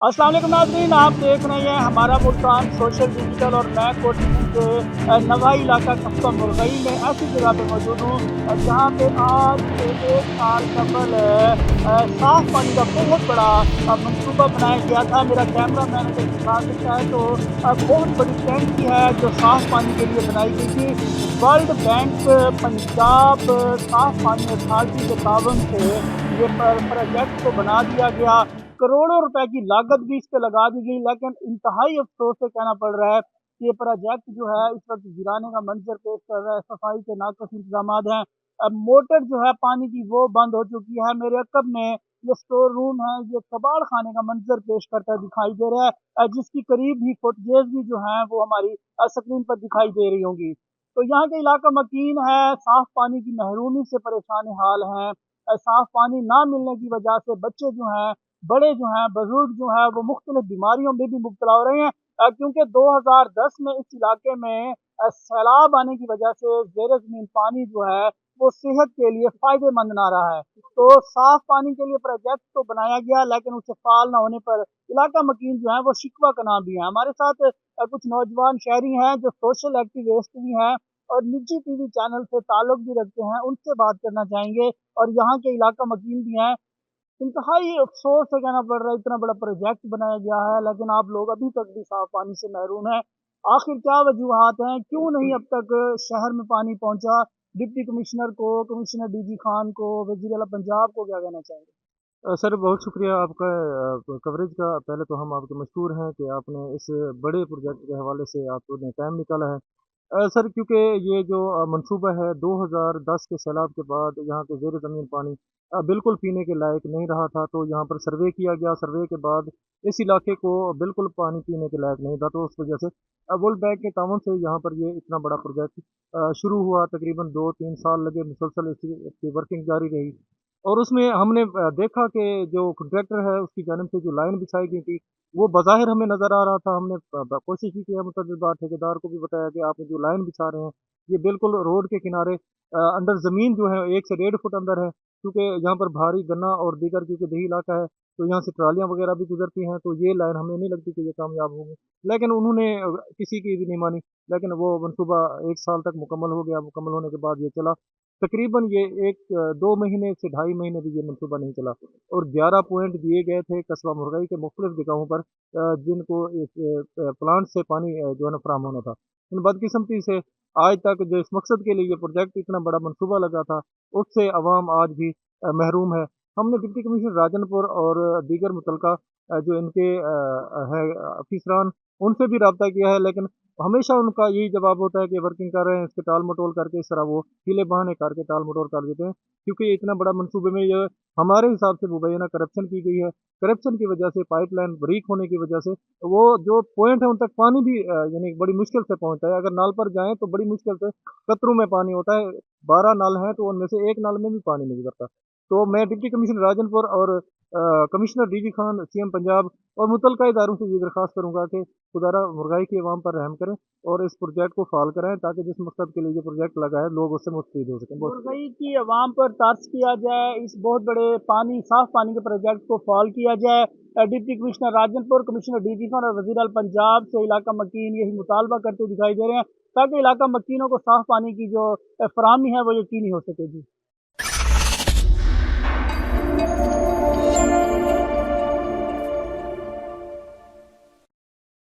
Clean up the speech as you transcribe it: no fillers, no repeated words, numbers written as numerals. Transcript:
अस्सलाम वालेकुम नाज़रीन, आप देख रहे हैं हमारा मुल्तान सोशल डिजिटल और मैं कोटली के नवाई इलाका कस्बा मुरगई में ऐसी जगह पे मौजूद हूँ जहाँ पे आज से 1 साल कबल साफ पानी का बहुत बड़ा मंसूबा बनाया गया था। मेरा कैमरा मैन अगर दिखा सकता है तो बहुत बड़ी टैंकी है जो साफ पानी के लिए बनाई गई थी। वर्ल्ड बैंक पंजाब साफ पानी अथॉरिटी के तावन से ये प्रोजेक्ट को बना दिया गया। करोड़ों रुपए की लागत भी इस पे लगा दी गई, लेकिन इंतहाई अफसोस से कहना पड़ रहा है कि ये प्रोजेक्ट जो है इस वक्त गिराने का मंजर पेश कर रहा है। सफाई के नाकस इंतजाम हैं। अब मोटर जो है पानी की वो बंद हो चुकी है। मेरे अकब में ये स्टोर रूम है, ये कबाड़ खाने का मंजर पेश करता दिखाई दे रहा है, जिसकी करीब ही फुटेज भी जो है वो हमारी स्क्रीन पर दिखाई दे रही होंगी। तो यहाँ के इलाका मकीन है, साफ पानी की महरूमी से परेशान हाल हैं। साफ पानी ना मिलने की वजह से बच्चे जो हैं, बड़े जो हैं, बुजुर्ग जो हैं वो मुख्तलिफ बीमारियों में भी मुब्तला हो रहे हैं, क्योंकि 2010 में इस इलाके में सैलाब आने की वजह से ज़ेर ज़मीन पानी जो है वो सेहत के लिए फ़ायदेमंद ना रहा है। तो साफ़ पानी के लिए प्रोजेक्ट तो बनाया गया, लेकिन उसे फ़ाल ना होने पर इलाका मकीन जो है वो शिकवा का नाम भी है। हमारे साथ कुछ नौजवान शहरी हैं जो सोशल एक्टिविस्ट भी हैं और निजी टीवी चैनल से ताल्लुक़ भी रखते हैं, उनसे बात करना चाहेंगे और यहाँ के इलाका मकीन भी हैं। इंतहाई अफ़सोस से कहना पड़ रहा है, इतना बड़ा प्रोजेक्ट बनाया गया है, लेकिन आप लोग अभी तक भी साफ़ पानी से महरूम हैं। आखिर क्या वजूहात हैं? क्यों नहीं अब तक शहर में पानी पहुँचा? डिप्टी कमिश्नर को, कमिश्नर डीजी खान को, वज़ीर आला पंजाब को क्या कहना चाहेंगे? सर बहुत शुक्रिया आपका कवरेज का। पहले तो हम आपके मशहूर हैं कि आपने इस बड़े प्रोजेक्ट के हवाले से आपने टाइम निकाला है। सर क्योंकि ये जो मंसूबा है 2010 के सैलाब के बाद यहाँ के ज़ेर ज़मीन पानी बिल्कुल पीने के लायक नहीं रहा था, तो यहाँ पर सर्वे किया गया। सर्वे के बाद इस इलाके को बिल्कुल पानी पीने के लायक नहीं था, तो उस वजह से वर्ल्ड बैंक के ताउन से यहाँ पर ये इतना बड़ा प्रोजेक्ट शुरू हुआ। तकरीबन 2-3 साल लगे, मुसलसल इसकी वर्किंग जारी रही। और उसमें हमने देखा कि जो कॉन्ट्रैक्टर है उसकी जानिब से जो लाइन बिछाई गई थी, वो बज़ाहिर हमें नज़र आ रहा था। हमने कोशिश भी की है, मुतअद्दिद बार ठेकेदार को भी बताया कि आप जो लाइन बिछा रहे हैं, ये बिल्कुल रोड के किनारे अंडर ज़मीन जो है 1 से 1.5 फुट अंदर है, क्योंकि यहाँ पर भारी गन्ना और दीगर क्योंकि देही इलाका है, तो यहाँ से ट्रालियाँ वगैरह भी गुजरती हैं, तो ये लाइन हमें नहीं लगती कि ये कामयाब होगी। लेकिन उन्होंने किसी की भी नहीं मानी, लेकिन वो मनसूबा 1 साल तक मुकम्मल हो गया। मुकम्मल होने के बाद ये चला। तकरीबन ये 2 महीने से ढाई महीने भी ये मनसूबा नहीं चला, और 11 पॉइंट दिए गए थे कस्बा मुरगाई के मुख्तलिफ जगहों पर, जिनको इस प्लांट से पानी जो है ना फराहम होना था। इन बदकिस्मती से आज तक जो इस मकसद के लिए ये प्रोजेक्ट इतना बड़ा मनसूबा लगा था, उससे अवाम आज भी महरूम है। हमने डिप्टी कमिश्नर राजनपुर और दीगर मुतलका जो इनके है अफिसरान, उनसे भी रब्ता किया है, लेकिन हमेशा उनका यही जवाब होता है कि वर्किंग कर रहे हैं, इसके टाल-मटोल करके इस तरह वो हीले-बहाने करके टाल-मटोल कर देते हैं। क्योंकि ये इतना बड़ा मंसूबे में ये हमारे हिसाब से मुबैना करप्शन की गई है। करप्शन की वजह से, पाइपलाइन बारीक होने की वजह से वो जो पॉइंट है उन तक पानी भी यानी बड़ी मुश्किल से पहुँचता है। अगर नल पर जाएँ तो बड़ी मुश्किल से कतरों में पानी होता है। 12 नल हैं तो उनमें से 1 नल में भी पानी नहीं गुज़रता। तो मैं डिप्टी कमिश्नर राजनपुर और commissioner DG Khan, CM Punjab और मुतल्लिका इदारों से ये दरख्वास्त करूँगा कि खुदारा मुरगाई की अवाम पर रहम करें और इस प्रोजेक्ट को फ़ाल कराएँ, ताकि जिस मकसद के लिए ये प्रोजेक्ट लगा है, लोग उससे मुस्तफ़ीद हो सकें। बहुत शुक्रिया। मुरगई की आवाम पर तर्स किया जाए, इस बहुत बड़े पानी साफ पानी के प्रोजेक्ट को फॉल किया जाए। Deputy commissioner Rajanpur, commissioner DG Khan और वज़ीर आला पंजाब से इलाका मकीन यही मुतालबा करते दिखाई दे रहे हैं, ताकि इलाका मकीनों को साफ पानी की जो फराहमी है वो यकीनी हो सके। जी।